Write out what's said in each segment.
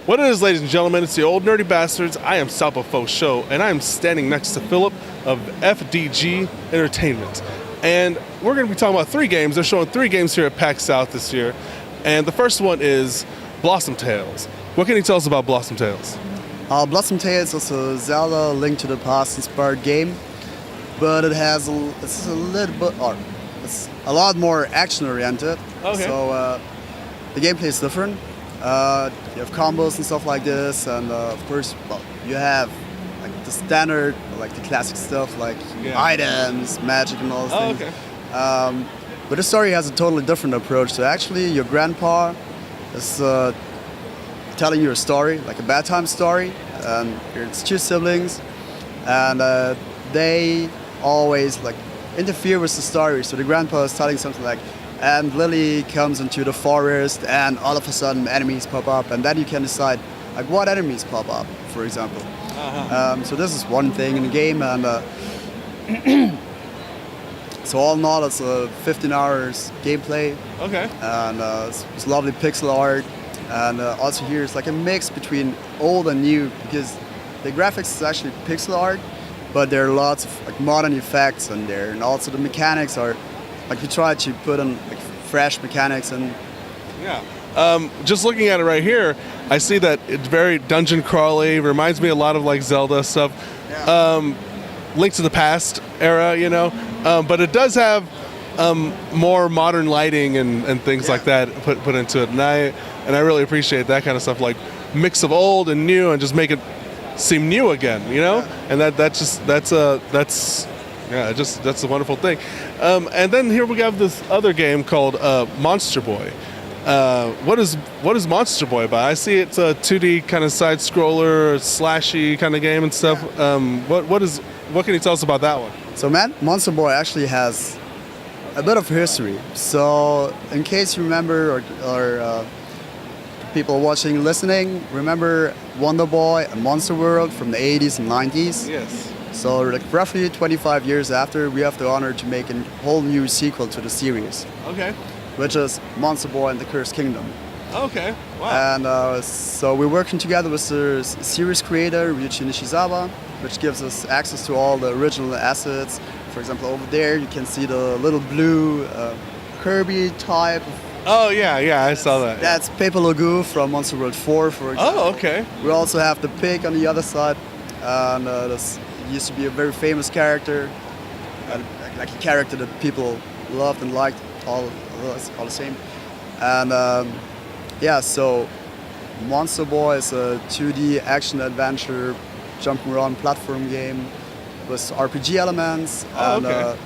What it is, ladies and gentlemen, it's the Old Nerdy Bastards. I am Salpafo Show, and I am standing next to Philip of FDG Entertainment. And we're going to be talking about 3 games. They're showing 3 games here at PAX South this year. And the first one is Blossom Tales. What can you tell us about Blossom Tales? Blossom Tales is a Zelda Link to the Past inspired game, but it's a little bit, or it's a lot more action oriented. Okay. So the gameplay is different. You have combos and stuff like this, and of course, well, you have like the standard, like the classic stuff, like items, magic, and all those things. Okay. But the story has a totally different approach. So actually, your grandpa is telling you a story, like a bedtime story, and it's 2 siblings, and they always like interfere with the story. So the grandpa is telling something like, and Lily comes into the forest, and all of a sudden enemies pop up, and then you can decide like what enemies pop up, for example. So this is one thing in the game, and so all in all, it's 15 hours gameplay. Okay. And it's lovely pixel art, and also here it's like a mix between old and new, because the graphics is actually pixel art, but there are lots of like modern effects in there, and also the mechanics are like we try to put in like fresh mechanics. And yeah. Just looking at it right here, I see that it's very dungeon crawly. Reminds me a lot of like Zelda stuff. Yeah. Link to the Past era, you know. But it does have more modern lighting and things like that put into it, and I really appreciate that kind of stuff, like mix of old and new, and just make it seem new again, you know. And that's a wonderful thing. And then here we have this other game called Monster Boy. What is Monster Boy about? I see it's a 2D kind of side scroller, slashy kind of game and stuff. What can you tell us about that one? So Monster Boy actually has a bit of history. So in case you remember, or people watching, listening, remember Wonder Boy and Monster World from the 80s and 90s? Yes. So like roughly 25 years after, we have the honor to make a whole new sequel to the series. Okay. Which is Monster Boy and the Cursed Kingdom. Okay. Wow. And so we're working together with the series creator, Ryuichi Nishizawa, which gives us access to all the original assets. For example, over there you can see the little blue Kirby type. Oh yeah, I saw that. That's Pepe Logu from Monster World 4, for example. Oh, okay. We also have the pig on the other side, and this used to be a very famous character, like a character that people loved and liked, all the same. And so Monster Boy is a 2D action adventure jumping around platform game with RPG elements and a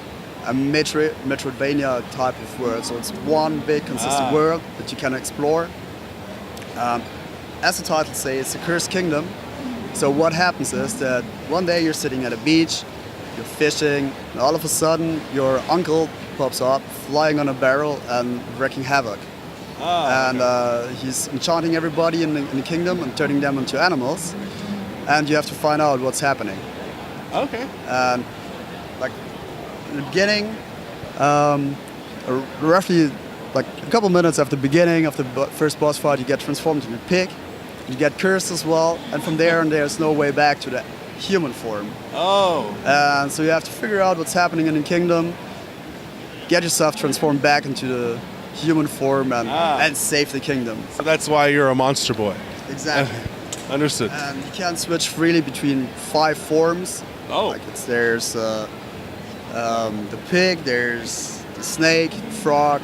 Metroidvania type of world. So it's one big consistent world that you can explore. As the title says, it's a cursed kingdom. So what happens is that one day you're sitting at a beach, you're fishing, and all of a sudden your uncle pops up, flying on a barrel and wreaking havoc. He's enchanting everybody in the kingdom and turning them into animals. And you have to find out what's happening. Okay. And like in the beginning, roughly like a couple minutes after the beginning of the first boss fight, you get transformed into a pig. You get cursed as well, and from there on, there's no way back to the human form. Oh. And so you have to figure out what's happening in the kingdom, get yourself transformed back into the human form, and save the kingdom. So that's why you're a Monster Boy. Exactly. Understood. And you can switch freely between 5 forms. Oh. Like there's the pig, there's the snake, frog,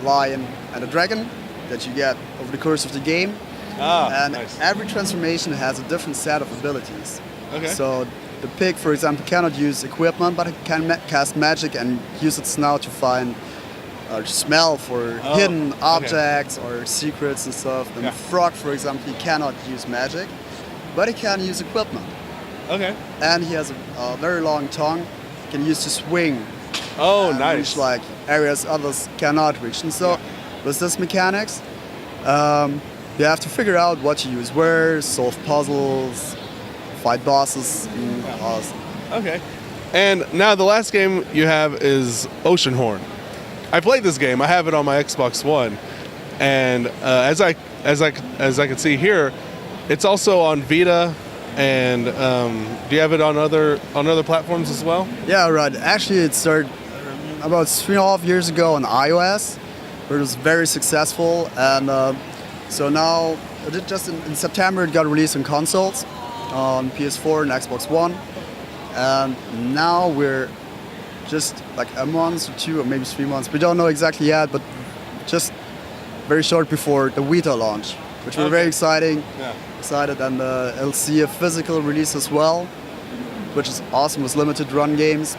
lion, and a dragon that you get over the course of the game. And nice. Every transformation has a different set of abilities. Okay. So the pig, for example, cannot use equipment, but it can cast magic and use its snout to find or smell for hidden objects or secrets and stuff. And the frog, for example, he cannot use magic, but he can use equipment. Okay. And he has a very long tongue, he can use to swing. Oh, and nice. reach like areas others cannot reach. And so with this mechanics, you have to figure out what to use where, solve puzzles, fight bosses, and all this. Okay. And now the last game you have is Oceanhorn. I played this game. I have it on my Xbox One, and as I can see here, it's also on Vita. And do you have it on other platforms as well? Yeah, right. Actually, it started about 3.5 years ago on iOS, where it was very successful. And so now, just in September, it got released on consoles, on PS4 and Xbox One. And now we're just like a month or 2 or maybe 3 months. We don't know exactly yet, but just very short before the Vita launch, which we're very excited. And it'll see a physical release as well, which is awesome with limited run games,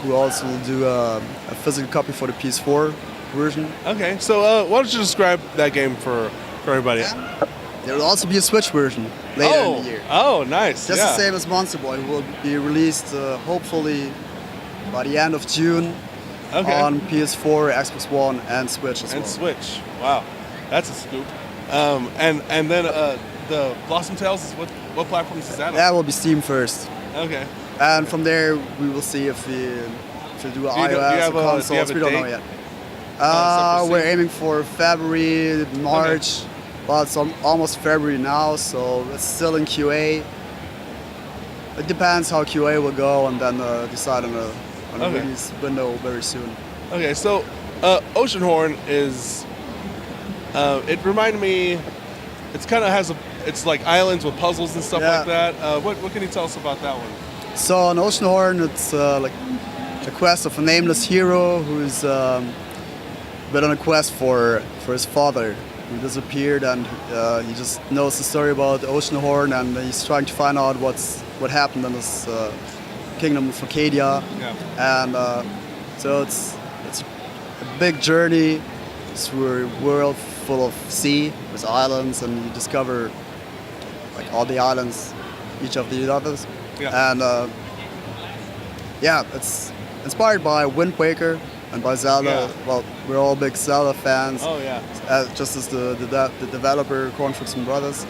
who also do a physical copy for the PS4 version. Okay, so why don't you describe that game for everybody? There will also be a Switch version later in the year. Oh, nice. Just the same as Monster Boy, who will be released hopefully by the end of June on PS4, Xbox One, and Switch as well. And Switch. Wow, that's a scoop. And then the Blossom Tales is what platforms is that on? That will be Steam first. Okay. And from there we will see if we do iOS or consoles. We don't know yet. We're aiming for February, March. Okay. Well, it's almost February now, so it's still in QA. It depends how QA will go, and then decide on a release window very soon. Okay, so Oceanhorn is. It reminded me. It's kind of it's like islands with puzzles and stuff like that. What can you tell us about that one? So on Oceanhorn, it's like a quest of a nameless hero who's been on a quest for his father, who disappeared, and he just knows the story about Oceanhorn, and he's trying to find out what happened in this kingdom of Arcadia. And so it's a big journey through a world full of sea with islands, and you discover like all the islands, each of the others. And it's inspired by Wind Waker and by Zelda. Well, we're all big Zelda fans. Oh yeah. Just as the developer, Cornflakes and Brothers,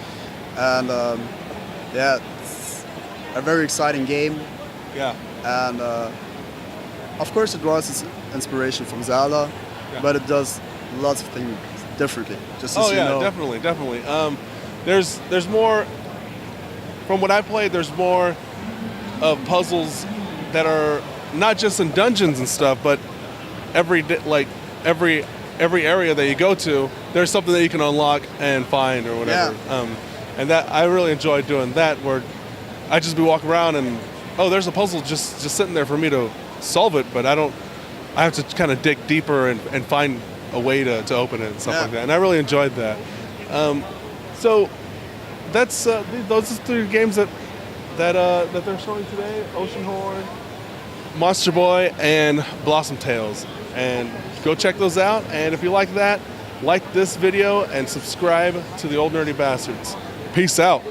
and it's a very exciting game. And of course it draws its inspiration from Zelda, but it does lots of things differently. Just as you know. Definitely. There's more. From what I played, there's more of puzzles that are not just in dungeons and stuff, but every area that you go to, there's something that you can unlock and find or whatever. And that I really enjoyed doing that, where I just be walking around and there's a puzzle just sitting there for me to solve it, but I have to kind of dig deeper and find a way to open it and stuff like that. And I really enjoyed that. So that's those are 3 games that they're showing today: Oceanhorn, Monster Boy, and Blossom Tales. And go check those out. And if you like that, like this video and subscribe to the Old Nerdy Bastards. Peace out.